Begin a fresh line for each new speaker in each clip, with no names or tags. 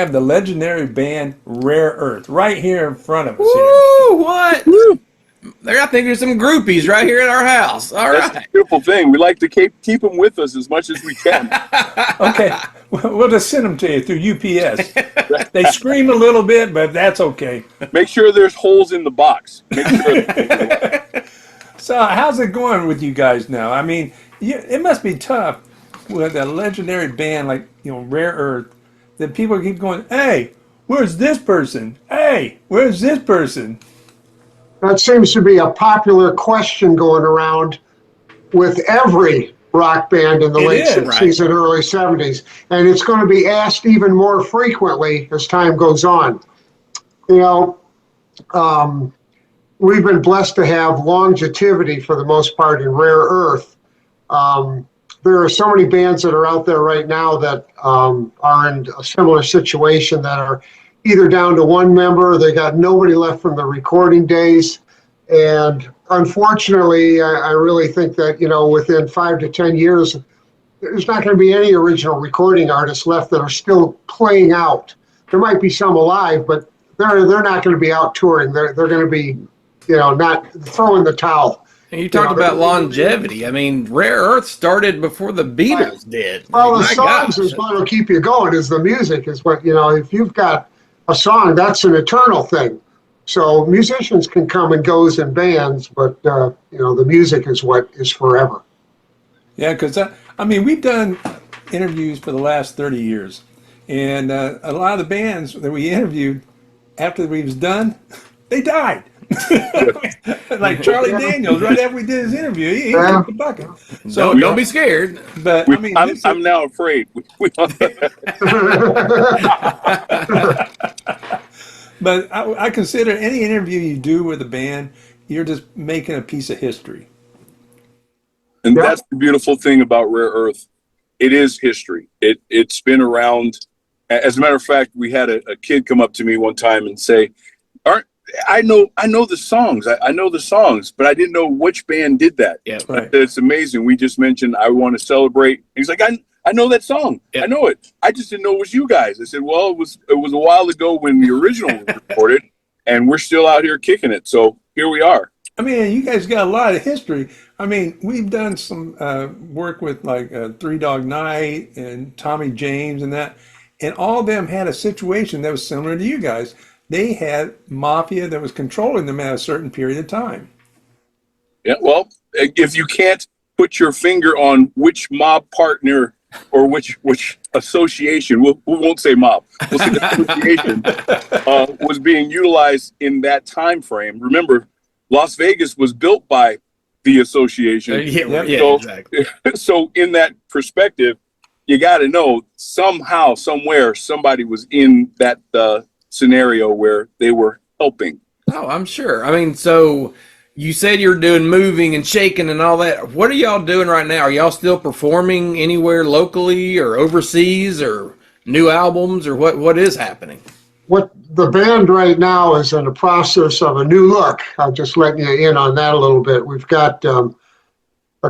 have the legendary band Rare Earth right here in front of us here.
Woo! What? Woo. I think there's some groupies right here at our house. All
That's
right.
a beautiful thing. We like to keep them with us as much as we can.
Okay, we'll just send them to you through UPS. They scream a little bit, but that's okay.
Make sure there's holes in the box. Make sure.
So how's it going with you guys now? I mean, it must be tough with a legendary band like, Rare Earth, that people keep going, hey, where's this person? Hey, where's this person?
That seems to be a popular question going around with every rock band in the late 60s and early 70s. And it's going to be asked even more frequently as time goes on. We've been blessed to have longevity for the most part in Rare Earth. There are so many bands that are out there right now that are in a similar situation, that are either down to one member, they got nobody left from the recording days. And unfortunately, I really think that, within 5 to 10 years, there's not going to be any original recording artists left that are still playing out. There might be some alive, but they're not going to be out touring. They're going to be, not throwing the towel.
And you talked about longevity. I mean, Rare Earth started before the Beatles did.
Well, the songs is what will keep you going, is the music, is what, if you've got a song, that's an eternal thing. So musicians can come and goes in bands, but, the music is what is forever.
Yeah, because, we've done interviews for the last 30 years. And a lot of the bands that we interviewed, after we was done, they died. Like Charlie Daniels, right after we did his interview, he took the bucket.
So don't be scared.
But
I'm now afraid.
But I consider any interview you do with a band, you're just making a piece of history.
And that's the beautiful thing about Rare Earth. It is history. It's been around. As a matter of fact, we had a kid come up to me one time and say, I know the songs. I know the songs, but I didn't know which band did that.
Yeah,
right.
It's amazing. We just mentioned I Want to Celebrate. He's like, I know that song. Yeah. I know it. I just didn't know it was you guys. I said, well, it was a while ago when the original was recorded, and we're still out here kicking it. So here we are.
You guys got a lot of history. We've done some work with like Three Dog Night and Tommy James and that, and all of them had a situation that was similar to you guys. They had mafia that was controlling them at a certain period of time.
Yeah, well, if you can't put your finger on which mob partner or which association, we won't say mob, we'll say association, was being utilized in that time frame. Remember, Las Vegas was built by the association.
Exactly.
So in that perspective, you got to know somehow, somewhere, somebody was in that scenario where they were helping.
Oh, I'm sure. So you said you're doing moving and shaking and all that. What are y'all doing right now? Are y'all still performing anywhere locally or overseas, or new albums, or what is happening?
What the band right now is in the process of a new look. I'll just let you in on that a little bit. We've got a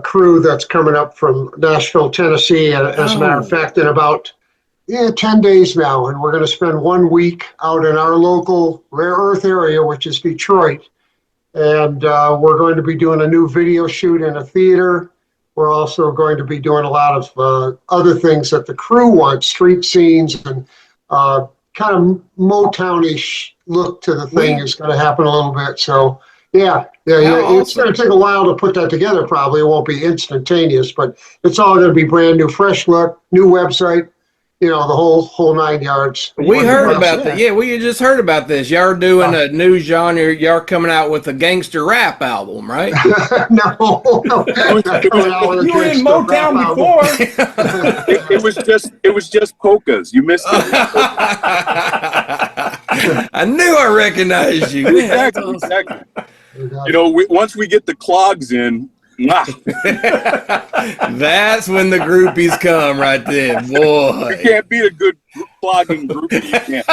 crew that's coming up from Nashville, Tennessee, as a matter of fact, in about 10 days now, and we're going to spend 1 week out in our local Rare Earth area, which is Detroit, and we're going to be doing a new video shoot in a theater. We're also going to be doing a lot of other things that the crew wants, street scenes, and kind of Motown-ish look to the thing is going to happen a little bit. So yeah. It's going to take a while to put that together. Probably it won't be instantaneous, but it's all going to be brand new, fresh look, new website. The whole 9 yards.
We heard about that. Yeah, we just heard about this. Y'all are doing a new genre. Y'all coming out with a gangster rap album, right?
No.
You were in Motown before.
It was just polkas. You missed it.
I knew I recognized you.
Exactly. Once we get the clogs in,
that's when the groupies come right then, boy.
You can't beat a good clogging group that you can.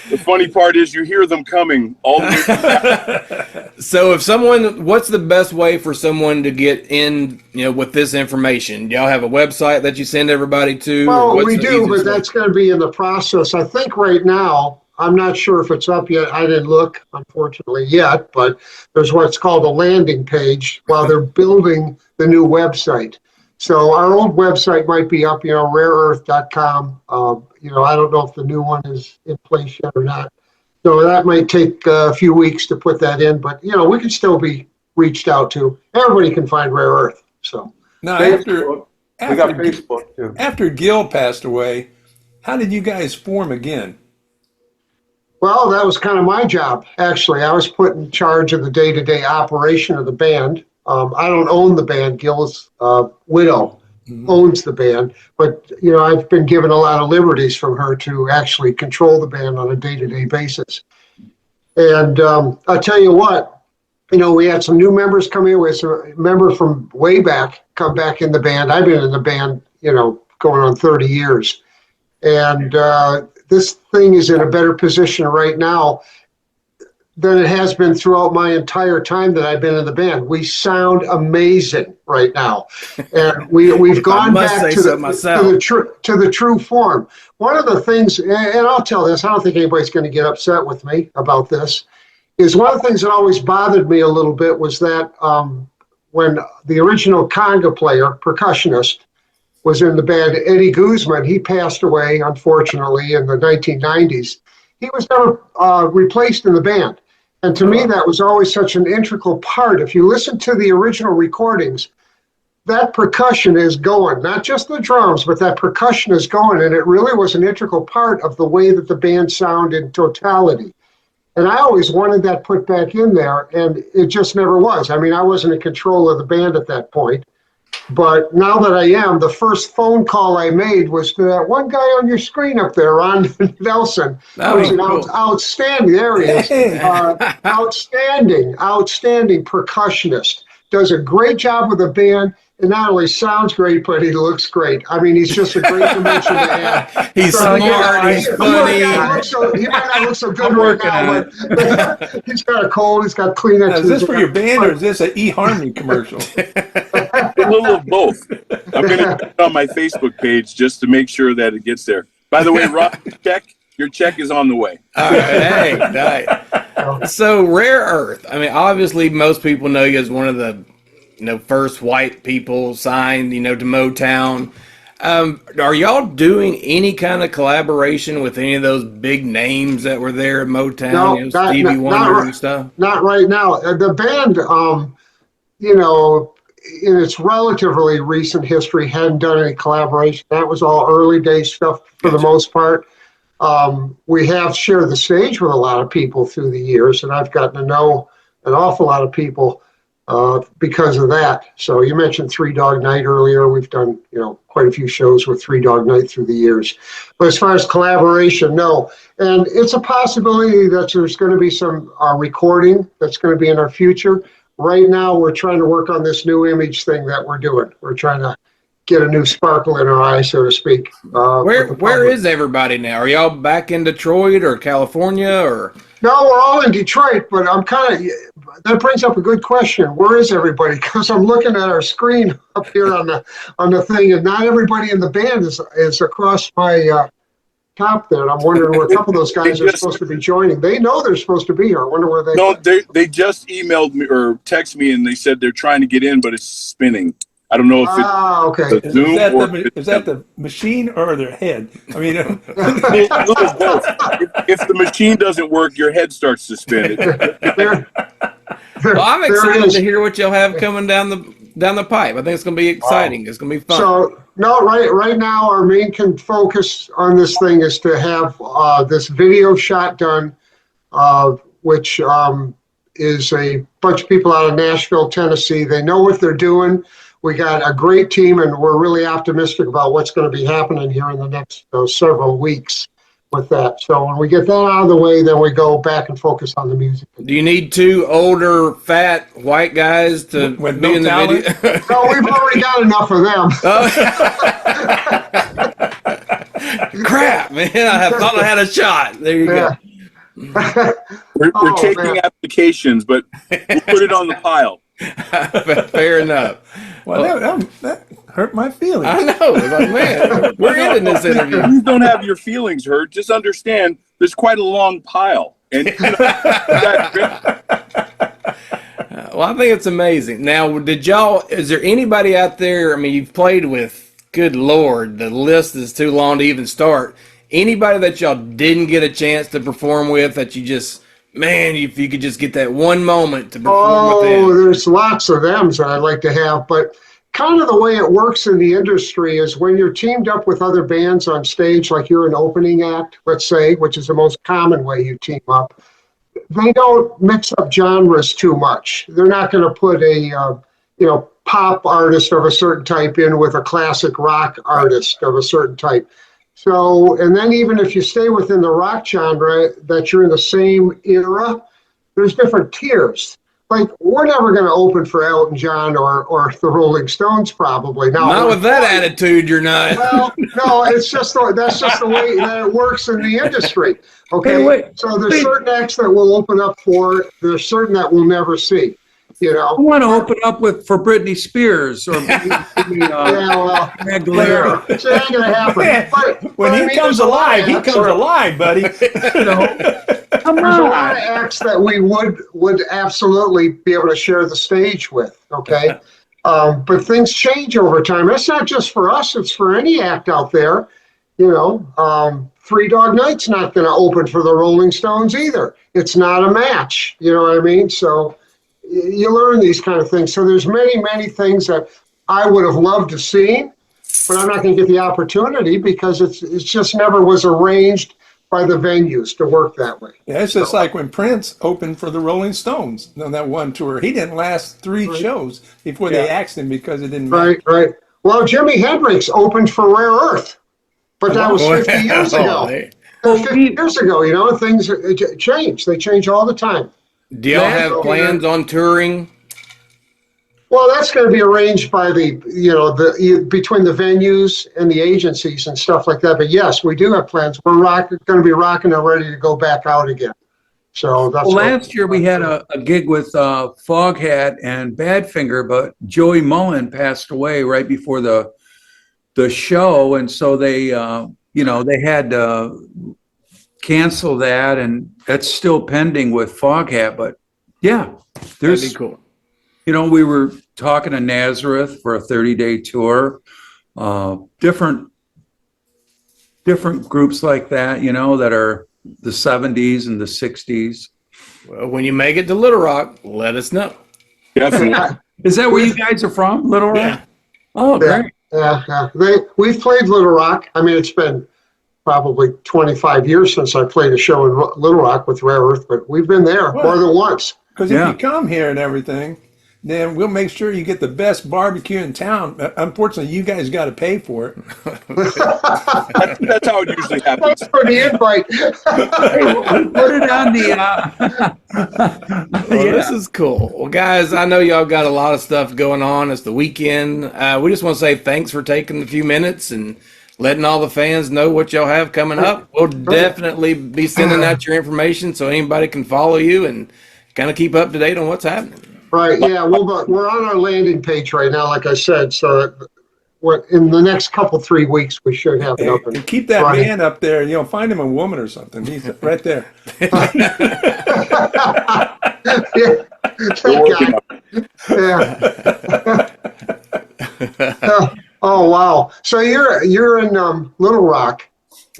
The funny part is you hear them coming all the way from
So if someone, what's the best way for someone to get in, with this information? Do y'all have a website that you send everybody to?
Well,
What's
we
the
do,
easiest
but
way?
that's going to be in the process. I think right now, I'm not sure if it's up yet. I didn't look, unfortunately, yet, but there's what's called a landing page while they're building the new website. So our old website might be up, rareearth.com. I don't know if the new one is in place yet or not. So that might take a few weeks to put that in, but, we can still be reached out to. Everybody can find Rare Earth, so.
Now,
Facebook. We got
after
Facebook too.
after Gil passed away, how did you guys form again?
Well, that was kind of my job, actually. I was put in charge of the day-to-day operation of the band. I don't own the band. Gil's widow owns the band. But, I've been given a lot of liberties from her to actually control the band on a day-to-day basis. And I'll tell you what, we had some new members come in. We had a member from way back come back in the band. I've been in the band, going on 30 years. And this thing is in a better position right now than it has been throughout my entire time that I've been in the band. We sound amazing right now, and we've gone
must
back
say
to
so
the
myself.
to the true form. One of the things, and I'll tell this, I don't think anybody's going to get upset with me about this, is one of the things that always bothered me a little bit was that when the original conga player, percussionist, was in the band, Eddie Guzman, he passed away, unfortunately, in the 1990s. He was never replaced in the band. And to me, that was always such an integral part. If you listen to the original recordings, that percussion is going, not just the drums, but that percussion is going. And it really was an integral part of the way that the band sounded in totality. And I always wanted that put back in there, and it just never was. I mean, I wasn't in control of the band at that point. But now that I am, the first phone call I made was to that one guy on your screen up there, Ron Nelson, who's an outstanding, there he is, outstanding percussionist. Does a great job with the band, and not only sounds great, but he looks great. I mean, he's just a great dimension to add.
He's
So,
smart, he's funny.
He might not look so good right now, but he's got a cold, he's got Kleenex.
Now, is this for your band or is this an eHarmony commercial?
a little of both. I'm going to put it on my Facebook page just to make sure that it gets there. By the way, Rob, your check is on the way.
All right, hey, nice. So Rare Earth. I mean, obviously, most people know you as one of the first white people signed, to Motown. Are y'all doing any kind of collaboration with any of those big names that were there at Motown?
No,
Stevie Wonder and stuff.
Not right now. The band, in its relatively recent history, hadn't done any collaboration. That was all early day stuff for the most part. We have shared the stage with a lot of people through the years, and I've gotten to know an awful lot of people because of that. So you mentioned Three Dog Night earlier. We've done, quite a few shows with Three Dog Night through the years. But as far as collaboration, no. And it's a possibility that there's going to be some recording that's going to be in our future. Right now, we're trying to work on this new image thing that we're doing. We're trying to get a new sparkle in our eye, so to speak.
Where is everybody now? Are y'all back in Detroit or California or?
No, we're all in Detroit, but that brings up a good question. Where is everybody? Because I'm looking at our screen up here on the thing, and not everybody in the band is across my top there. And I'm wondering where a couple of those guys are supposed to be joining. They know they're supposed to be here. I wonder where they.
No, they just emailed me or texted me, and they said they're trying to get in, but it's spinning. I don't know if
okay.
it's Zoom
Is that the machine or their head? I mean,
a little both. If the machine doesn't work, your head starts to spin.
Well, I'm excited to hear what y'all have coming down the pipe. I think it's going to be exciting. Wow. It's going to be fun.
So no, right now our main focus on this thing is to have this video shot done, which is a bunch of people out of Nashville, Tennessee. They know what they're doing. We got a great team, and we're really optimistic about what's going to be happening here in the next several weeks with that. So when we get that out of the way, then we go back and focus on the music.
Do you need two older, fat, white guys to be in the video?
No, we've already got enough of them.
Crap, man! I thought I had a shot. There you
Yeah.
We're
Oh,
taking
man.
applications, but we'll put it on the pile.
go. Fair enough.
Well, that hurt my feelings.
I know. It's like, man, we're ending this interview.
Please don't have your feelings hurt. Just understand there's quite a long pile. And
Well, I think it's amazing. Now, is there anybody out there? I mean, you've played with, good Lord, the list is too long to even start. Anybody that y'all didn't get a chance to perform with that you just, man, if you could just get that one moment to perform with
Oh,
them?
there's lots of them that I'd like to have, but kind of the way it works in the industry is when you're teamed up with other bands on stage, like you're an opening act, let's say, which is the most common way you team up, they don't mix up genres too much. They're not going to put a pop artist of a certain type in with a classic rock artist of a certain type. So, and then even if you stay within the rock genre, that you're in the same era, there's different tiers. Like, we're never going to open for Elton John or the Rolling Stones, probably. Now,
Not with that attitude, you're not.
well, no, that's just the way that it works in the industry. Okay,
Hey, wait.
so there's certain acts that we'll open up for. There's certain that we'll never see. You
I
know.
want to open up for Britney Spears or maybe,
Yeah, well,
Aguilera.
it ain't gonna happen. But
When
I
he
mean,
comes
there's a lot of
alive, he
acts-
comes alive, buddy.
You know, come
There's a lot
on.
of acts that we would absolutely be able to share the stage with. Okay, but things change over time. That's not just for us; it's for any act out there. You know, Three Dog Night's not going to open for the Rolling Stones either. It's not a match. You know what I mean? So you learn these kind of things. So there's many things that I would have loved to see, but I'm not going to get the opportunity because it's just never was arranged by the venues to work that way.
Yeah, it's just like when Prince opened for the Rolling Stones on that one tour. He didn't last three shows before they axed him because it didn't matter.
Right. Well, Jimi Hendrix opened for Rare Earth, but that was 50 years ago. That was 50 years ago, you know, and things change. They change all the time.
Do y'all have plans on touring?
Well, that's going to be arranged by between the venues and the agencies and stuff like that. But yes, we do have plans. We're going to be rocking and ready to go back out again. So that's
Well, last year we had a gig with Foghat and Badfinger, but Joey Mullen passed away right before the show, and so they they had to cancel that, and that's still pending with Foghat. But yeah,
That'd
there's
be cool.
we were talking to Nazareth for a 30-day tour, different groups like that, that are the 70s and the 60s.
Well, when you make it to Little Rock, let us know.
definitely.
Is that where you guys are from, Little Rock?
Yeah.
Oh, great.
Yeah. We've played Little Rock. I mean, it's been probably 25 years since I played a show in Little Rock with Rare Earth, but we've been there more than once.
Because if you come here and everything, then we'll make sure you get the best barbecue in town. Unfortunately, you guys got to pay for it.
That's how it usually happens.
Thanks for the invite.
Put it on the.
Well, this is cool. Well, guys, I know y'all got a lot of stuff going on. It's the weekend. We just want to say thanks for taking a few minutes and letting all the fans know what y'all have coming up. We'll definitely be sending out your information so anybody can follow you and kind of keep up to date on what's happening.
Right, yeah, we're on our landing page right now, like I said, so in the next 3 weeks, we should have it up.
And keep that man up there. Find him a woman or something. He's right there.
Yeah,
We're working
that
on
guy. Oh, wow. So you're in Little Rock,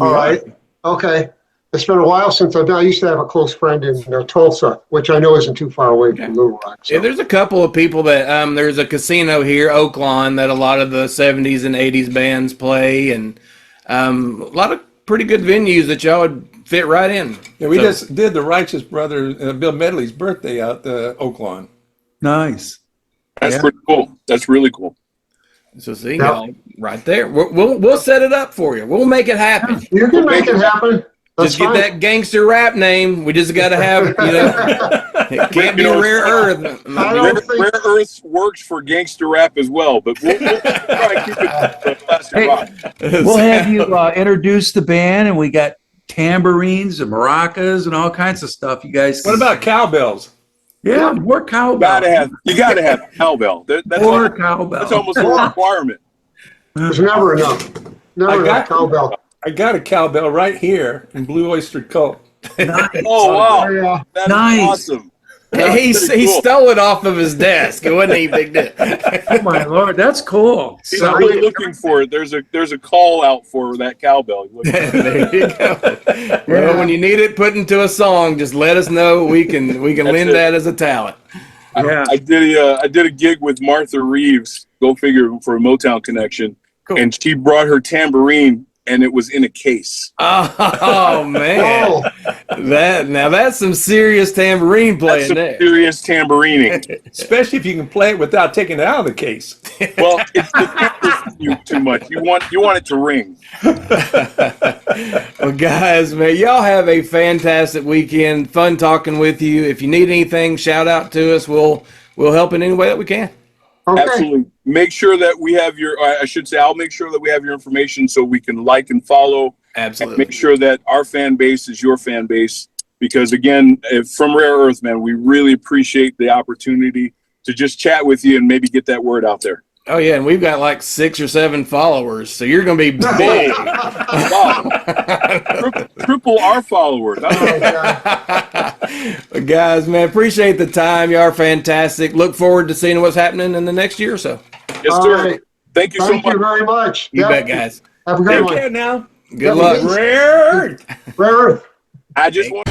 all right? Okay. It's been a while since I used to have a close friend in Tulsa, which I know isn't too far away from Little Rock. So.
Yeah, there's a couple of people that there's a casino here, Oaklawn, that a lot of the 70s and 80s bands play, and a lot of pretty good venues that y'all would fit right in.
Yeah, we just did the Righteous Brothers, Bill Medley's birthday out Oaklawn.
Nice.
That's pretty cool. That's really cool.
So see, y'all right there. We'll set it up for you. We'll make it happen.
You can make it happen. That's
Just get
fine.
that gangster rap name. We just got to have, it can't be
You know,
Rare Earth.
I
Rare,
don't think-
Rare Earth works for gangster rap as well, but we'll try and keep it classic
Hey,
rock.
We'll have you introduce the band, and we got tambourines and maracas and all kinds of stuff. You guys.
What about cowbells?
Yeah, more cowbell.
You gotta have cowbell. That's
More
almost,
cowbell.
that's almost a requirement.
There's never enough. Never
I
enough
got-
cowbell.
I got a cowbell right here in Blue Oyster Cult.
Oh wow,
Yeah.
that's
Nice.
awesome.
He
That's pretty cool.
stole it off of his desk. It wasn't any big deal.
Oh my lord, that's cool.
He's
So,
really looking for it. There's a call out for that cowbell.
There you go. Well, when you need it put into a song, just let us know. We can lend
it.
that as a talent.
yeah.
I did a gig with Martha Reeves. Go figure, for a Motown connection,
Cool.
and she brought her tambourine, and it was in a case.
Oh man,
Oh,
that's some serious tambourine
That's
playing
some
there.
serious tambourining.
Especially if you can play it without taking it out of the case.
Well, it's you too much. You want it to ring.
Well, guys, man, y'all have a fantastic weekend. Fun talking with you. If you need anything, shout out to us. We'll help in any way that we can.
okay.
Absolutely. Make sure that we have I should say, I'll make sure that we have your information so we can like and follow. And
Absolutely.
make sure that our fan base is your fan base. Because again, from Rare Earth, man, we really appreciate the opportunity to just chat with you and maybe get that word out there.
Oh yeah, and we've got like 6 or 7 followers, so you're gonna be big.
Wow. Triple our followers.
Oh, God.
But guys, man, appreciate the time. You are fantastic. Look forward to seeing what's happening in the next year or so.
Yes,
All
sir.
right.
Thank you so
Thank
much.
you very much.
You
Yep.
bet, guys.
Have a good
Take
one.
care now.
Good luck.
Rare.
Rare Earth.
I just want